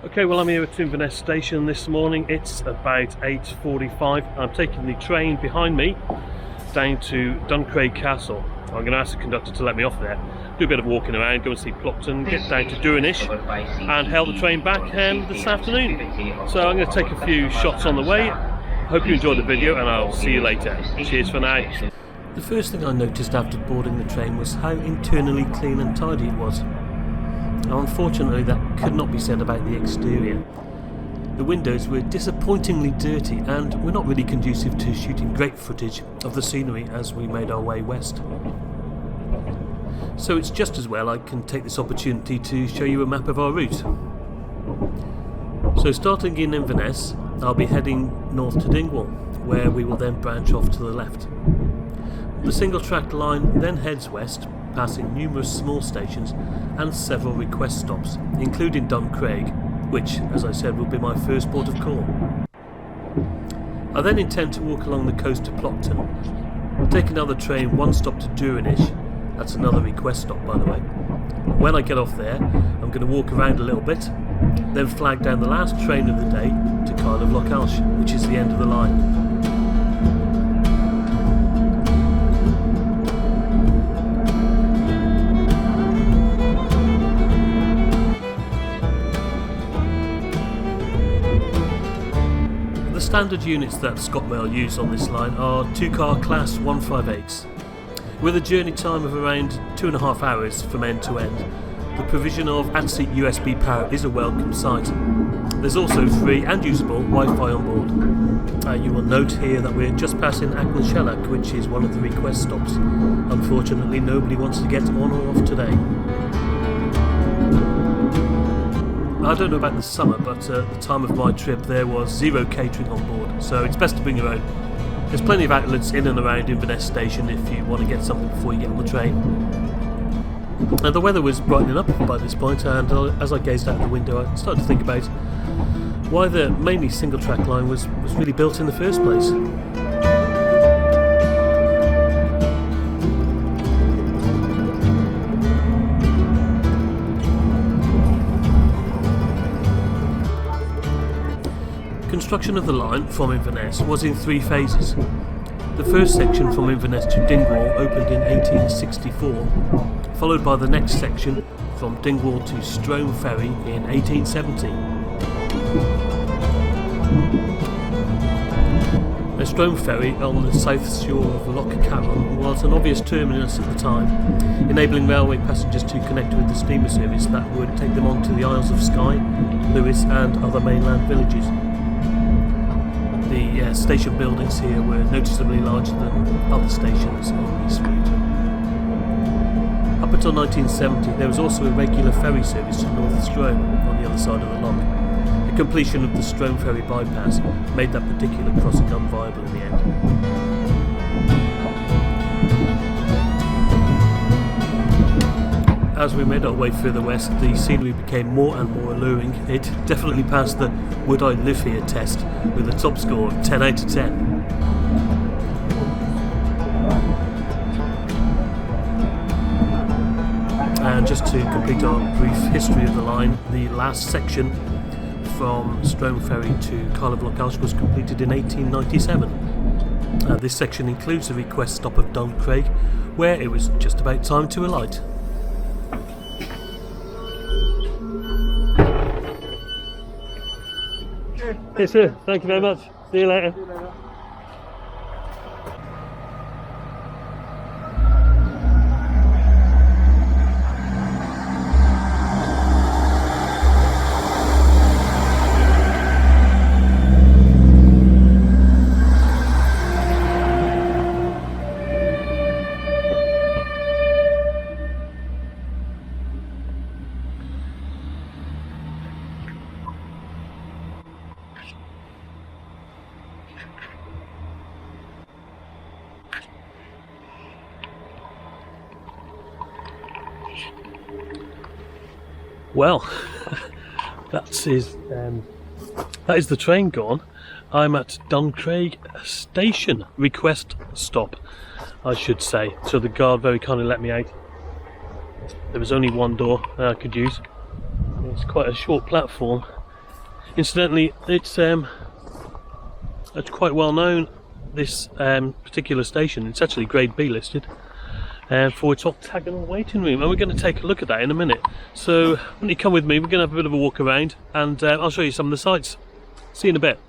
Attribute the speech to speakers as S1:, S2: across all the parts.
S1: Okay, well I'm here at Inverness station this morning. It's about 8:45. I'm taking the train behind me down to Duncraig Castle. I'm going to ask the conductor to let me off there, do a bit of walking around, go and see Plockton, get down to Duirinish and hail the train back this afternoon. So I'm going to take a few shots on the way. Hope you enjoyed the video and I'll see you later. Cheers for now. The first thing I noticed after boarding the train was how internally clean and tidy it was. Now, unfortunately, that could not be said about the exterior. The windows were disappointingly dirty and were not really conducive to shooting great footage of the scenery as we made our way west. So it's just as well I can take this opportunity to show you a map of our route. So starting in Inverness, I'll be heading north to Dingwall, where we will then branch off to the left. The single track line then heads west, passing numerous small stations and several request stops, including Doncraig, which, as I said, will be my first port of call. I then intend to walk along the coast to Plockton, take another train one stop to Duirinish. That's another request stop, by the way. When I get off there, I'm going to walk around a little bit, then flag down the last train of the day to Kyle of Lochalsh, which is the end of the line. The standard units that Scotrail use on this line are 2-car class 158s. With a journey time of around 2.5 hours from end to end, the provision of at-seat USB power is a welcome sight. There's also free and usable Wi-Fi on board. You will note here that we're just passing Aghnashellack, which is one of the request stops. Unfortunately, nobody wants to get on or off today. I don't know about the summer, but at the time of my trip there was zero catering on board, so it's best to bring your own. There's plenty of outlets in and around Inverness station if you want to get something before you get on the train. And the weather was brightening up by this point, and as I gazed out the window I started to think about why the mainly single track line was really built in the first place. Construction of the line from Inverness was in 3 phases. The first section from Inverness to Dingwall opened in 1864, followed by the next section from Dingwall to Strome Ferry in 1870. The Strome Ferry on the south shore of Loch Carron was an obvious terminus at the time, enabling railway passengers to connect with the steamer service that would take them on to the Isles of Skye, Lewis and other mainland villages. The station buildings here were noticeably larger than other stations on this route. Up until 1970 there was also a regular ferry service to North Strome on the other side of the loch. The completion of the Strome Ferry bypass made that particular crossing unviable in the end. As we made our way further west, the scenery became more and more alluring. It definitely passed the "would I live here" test with a top score of 10 out of 10. And just to complete our brief history of the line, the last section from Strome Ferry to Kyle of Lochalsh was completed in 1897. This section includes the request stop of Doncraig, where it was just about time to alight. Yes, sir. Thank you very much. See you later. Well, that is the train gone. I'm at Duncraig station, request stop, I should say. So the guard very kindly let me out. There was only one door I could use. It's quite a short platform Incidentally, it's quite well known, this particular station. It's actually Grade B listed for its octagonal waiting room, and we're going to take a look at that in a minute. So why don't you come with me, we're going to have a bit of a walk around, and I'll show you some of the sights. See you in a bit.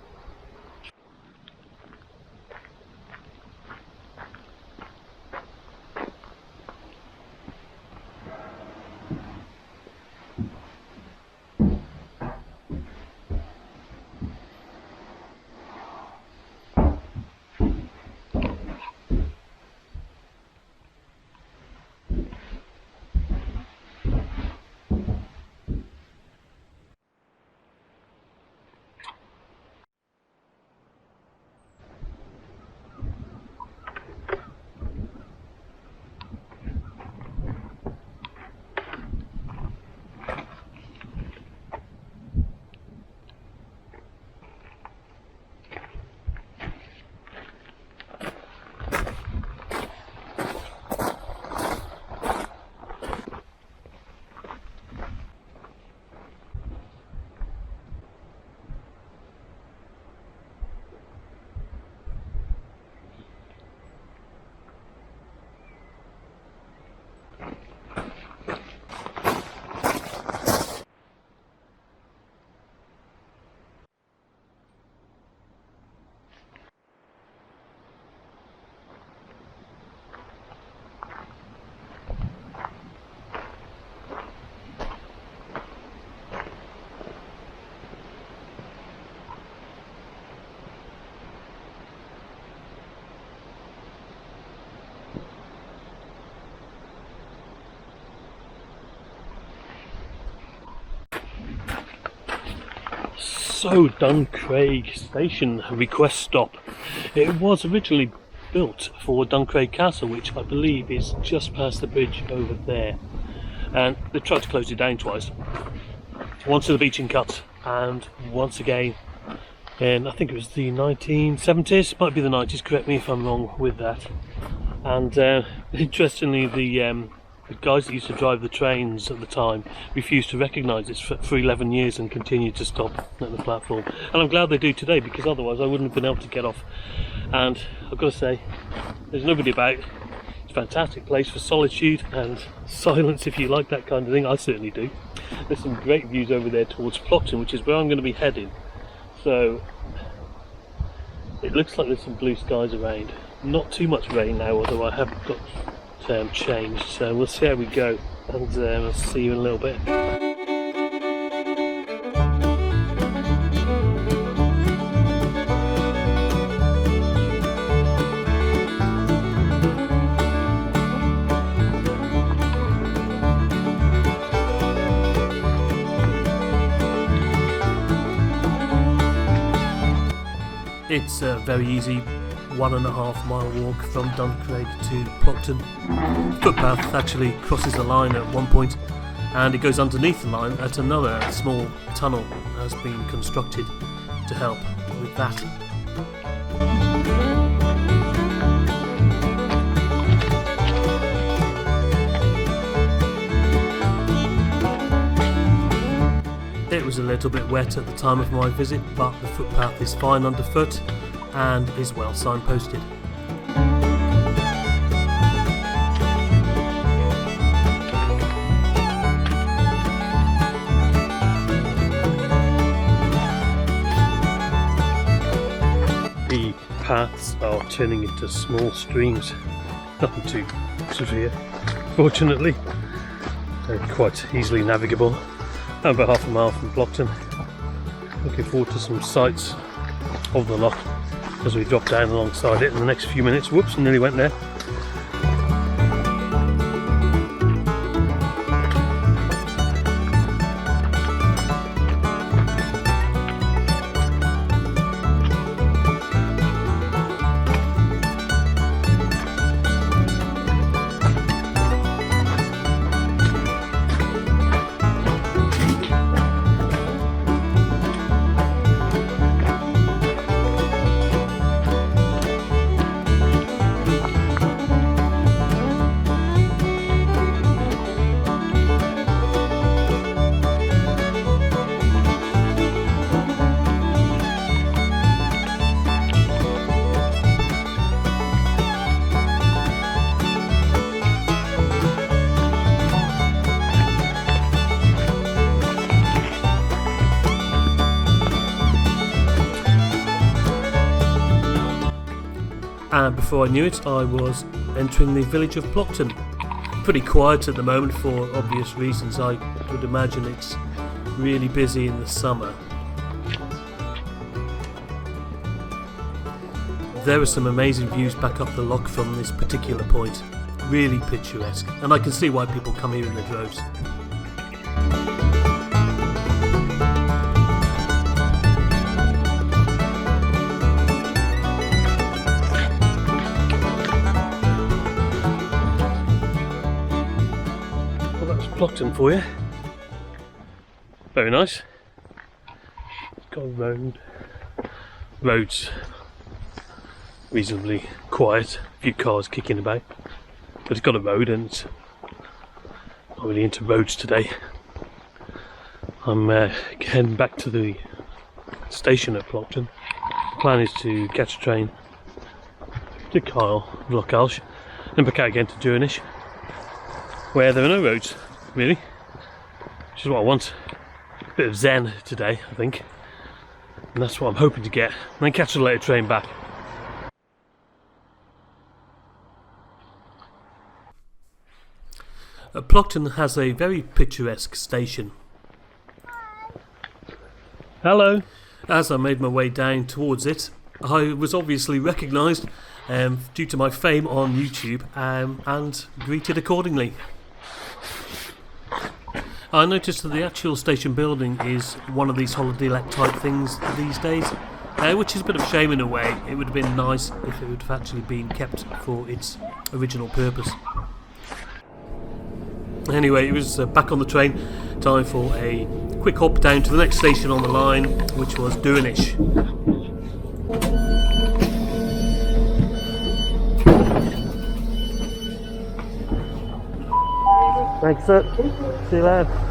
S1: So, Duncraig station request stop. It was originally built for Duncraig Castle, which I believe is just past the bridge over there, and they tried to close it down twice. Once to the Beaching Cut, and once again in, I think it was the 1970s, might be the 90s, correct me if I'm wrong with that. And interestingly, the guys that used to drive the trains at the time refused to recognise this for 11 years and continued to stop at the platform. And I'm glad they do today, because otherwise I wouldn't have been able to get off. And I've got to say, there's nobody about. It's a fantastic place for solitude and silence if you like that kind of thing. I certainly do. There's some great views over there towards Plockton, which is where I'm going to be heading. So it looks like there's some blue skies around. Not too much rain now, although I have got changed, so we'll see how we go, and I'll see you in a little bit. It's a very easy 1.5 mile walk from Duncraig to Plockton. Footpath actually crosses the line at one point, and it goes underneath the line at another. Small tunnel has been constructed to help with that. It was a little bit wet at the time of my visit, but the footpath is fine underfoot and is well signposted. The paths are turning into small streams, nothing too severe, fortunately. They're quite easily navigable. I'm about half a mile from Plockton. Looking forward to some sights of the loch as we drop down alongside it in the next few minutes. Whoops, nearly went there. and before I knew it I was entering the village of Plockton. Pretty quiet at the moment for obvious reasons. I would imagine it's really busy in the summer. There are some amazing views back up the loch from this particular point. Really picturesque, and I can see why people come here in the droves. Well, that's Plockton for you. Very nice. It's got roads reasonably quiet, a few cars kicking about, but it's got a road and it's not really into roads today. I'm heading back to the station at Plockton. The plan is to catch a train to Kyle of Lochalsh and back out again to Duirinish, where there are no roads really, which is what I want. A bit of zen today, I think, and that's what I'm hoping to get, and then catch a later train back. Plockton has a very picturesque station. Hello. As I made my way down towards it, I was obviously recognised due to my fame on YouTube and greeted accordingly. I noticed that the actual station building is one of these holiday let type things these days, which is a bit of a shame in a way. It would have been nice if it would have actually been kept for its original purpose. Anyway, it was back on the train, time for a quick hop down to the next station on the line, which was Duirinish. Thanks, sir. See you later.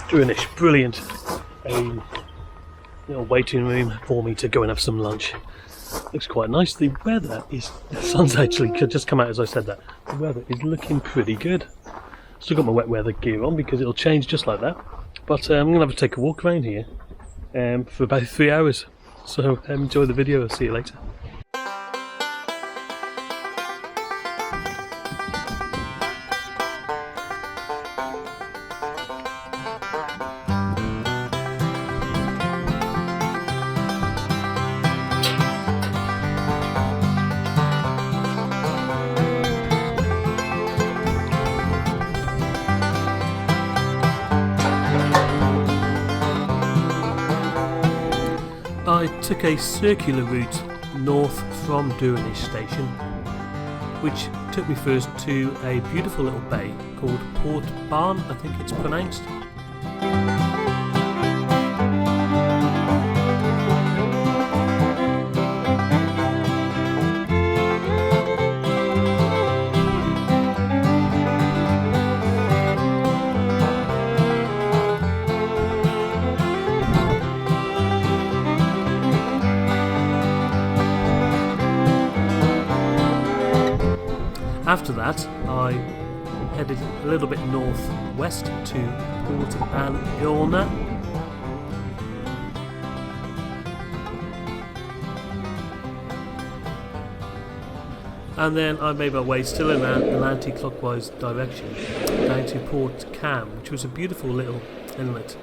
S1: Duirinish, brilliant. A little waiting room for me to go and have some lunch. Looks quite nice. The weather is, the sun's actually just come out as I said that. The weather is looking pretty good. Still got my wet weather gear on because it'll change just like that. But I'm going to have to take a walk around here for about 3 hours. So enjoy the video, I'll see you later. I took a circular route north from Duirinish station, which took me first to a beautiful little bay called Port Barn, I think it's pronounced. After that, I headed a little bit northwest to Port Inverness. And then I made my way still in an anti-clockwise direction down to Port Cam, which was a beautiful little inlet.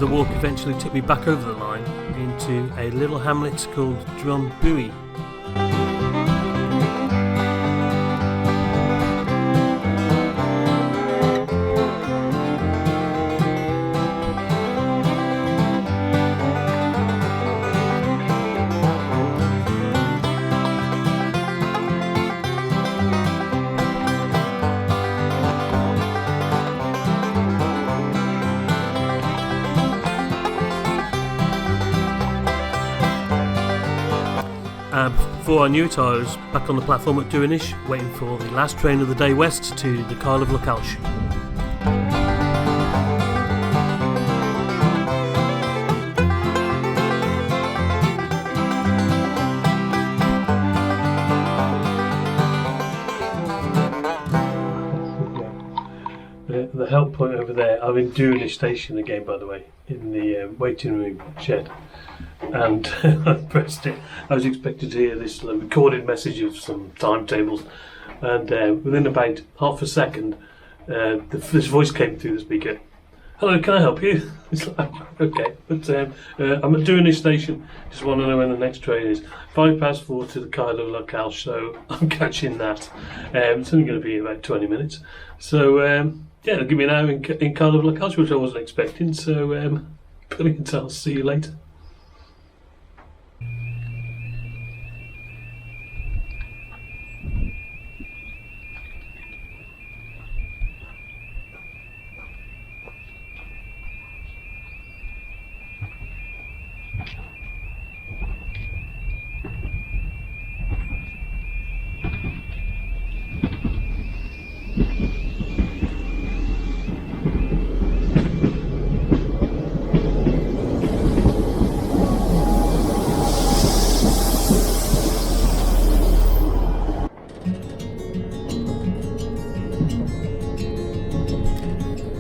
S1: the walk eventually took me back over the line into a little hamlet called Duirinish. Before I knew it, I was back on the platform at Duirinish, waiting for the last train of the day west to the Kyle of Lochalsh. The help point over there, I'm in Duirinish station again, by the way, in the waiting room shed. And I pressed it. I was expected to hear this recorded message of some timetables, and within about half a second this voice came through the speaker. Hello, can I help you? It's like, okay, but I'm at Duirinish station, just want to know when the next train is. 4:05 to the Kyle of Lochalsh, so I'm catching that. It's only going to be about 20 minutes, so yeah, they'll give me an hour in Kyle of Lochalsh, which I wasn't expecting, so brilliant. I'll see you later.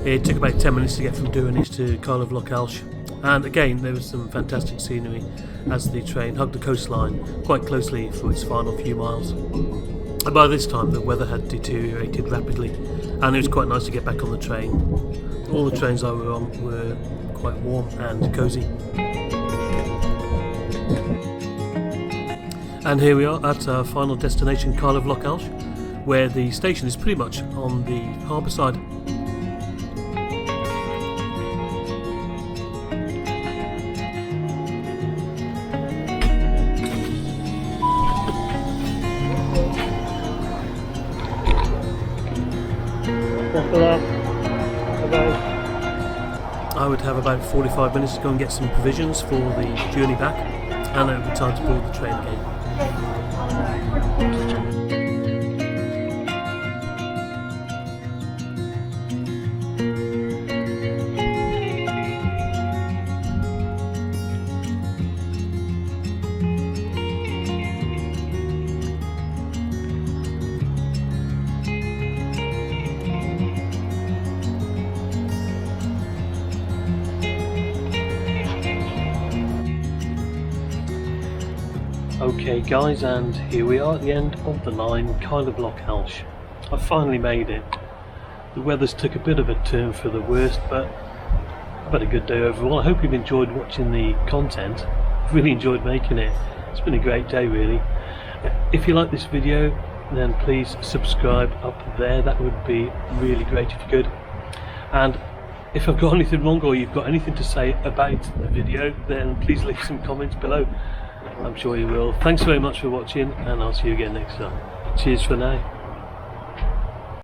S1: It took about 10 minutes to get from Duirinish to Kyle of Lochalsh, and again there was some fantastic scenery as the train hugged the coastline quite closely for its final few miles. And by this time the weather had deteriorated rapidly, and it was quite nice to get back on the train. All the trains I were on were quite warm and cosy. And here we are at our final destination, Kyle of Lochalsh, where the station is pretty much on the harbour side. I would have about 45 minutes to go and get some provisions for the journey back, and then it would be time to board the train again. Okay guys, and here we are at the end of the line, Kyle of Lochalsh. I've finally made it. The weather's took a bit of a turn for the worst, but I've had a good day overall. I hope you've enjoyed watching the content. I've really enjoyed making it. It's been a great day really. If you like this video, then please subscribe up there. That would be really great if you could. And if I've got anything wrong or you've got anything to say about the video, then please leave some comments below. I'm sure you will. Thanks very much for watching, and I'll see you again next time. Cheers for now.